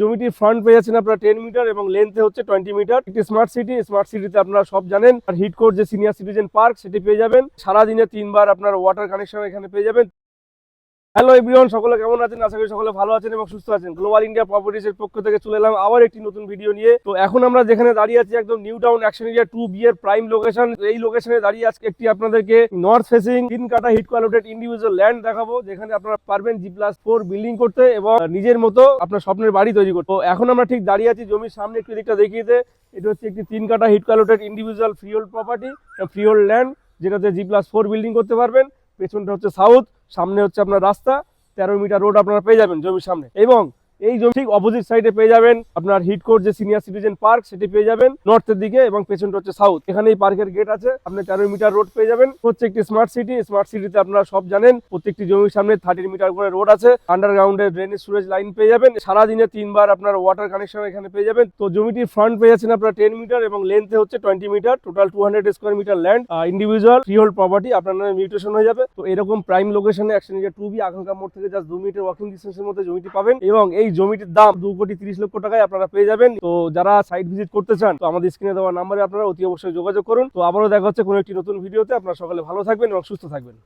জমিটির ফ্রন্ট পেয়ে যাচ্ছেন আপনারা 10 মিটার এবং লেন্থে হচ্ছে 20 মিটার। একটি স্মার্ট সিটিতে আপনারা সব জানেন। আর হিট কোর্ট যে সিনিয়র সিটিজেন পার্ক সেটি পেয়ে যাবেন। সারাদিনে 3 বার আপনার ওয়াটার কানেকশন এখানে পেয়ে যাবেন। হ্যালো এভরিওয়ান, সকলে কেমন আছেন? আশা করি সকলে ভালো আছেন এবং সুস্থ আছেন। গ্লোবাল ইন্ডিয়া প্রপার্টিজের পক্ষ থেকে চলে এলাম আবার একটি নতুন ভিডিও নিয়ে। তো এখন আমরা যেখানে দাঁড়িয়ে আছি একদম new town action area 2B এর প্রাইম লোকেশন। এই লোকেশনে দাঁড়িয়ে আজকে একটি আপনাদেরকে নর্থ ফেসিং 3 কাঠা হিট কোয়ালিটেড ইন্ডিভিজুয়াল ল্যান্ড দেখাবো, যেখানে আপনারা পারবেন G+4 বিল্ডিং করতে এবং নিজের মতো আপনার স্বপ্নের বাড়ি তৈরি করতে। তো এখন আমরা ঠিক দাঁড়িয়ে আছি জমির সামনে, একটু দিকটা দেখিয়ে দে। এটা হচ্ছে একটি 3 কাঠা হিট কোয়ালিটেড individual freehold property, freehold land, যেটাতে G+4 বিল্ডিং করতে পারবেন। পেছনটা হচ্ছে সাউথ, সামনে হচ্ছে আপনার রাস্তা, 13 মিটার রোড আপনারা পেয়ে যাবেন জমির সামনে। এবং এই জমি ঠিক অপোজিট সাইডে পেয়ে যাবেন আপনার হিট কোর্ট যে সিনিয়র সিটিজেন পার্ক সেটি পেয়ে যাবেন নর্থের দিকে, এবং পেছনটা হচ্ছে সাউথ। এখানে এই পার্কের গেট আছে, আপনি 13 মিটার রোড পেয়ে যাবেন। হচ্ছে একটি স্মার্ট সিটিতে আপনারা সব জানেন প্রত্যেকটি জমির সামনে 30 মিটার করে রোড আছে। আন্ডারগ্রাউন্ডের ড্রেনেজ সুরেজ লাইন পেয়ে যাবেন। সারাদিনে 3 বার আপনার ওয়াটার কানেকশন এখানে পেয়ে যাবেন। তো জমিটির ফ্রন্ট পেয়ে যাচ্ছেন আপনারা 10 মিটার এবং লেন্থে হচ্ছে 20 মিটার। Total 200 square metre land, individual freehold property আপনার নামে মিউটেশন হয়ে যাবে। তো এরকম প্রাইম লোকেশনে অ্যাকশন এরিয়া 2B আকাঙ্ক্ষা মোড় থেকে জাস্ট 2 মিনিটের ওয়াকিং ডিস্টেন্সের মধ্যে জমিটি পাবেন। এবং এই জমিটির দাম 2,30,00,000 টাকায় আপনারা পেয়ে যাবেন। তো যারা সাইট ভিজিট করতে চান, তো আমাদের স্ক্রিনে দেওয়া নাম্বারে আপনারা অতি অবশ্যই যোগাযোগ করুন। তো আবারও দেখা হচ্ছে কোনো একটি নতুন ভিডিওতে। আপনারা সকলে ভালো থাকবেন এবং সুস্থ থাকবেন।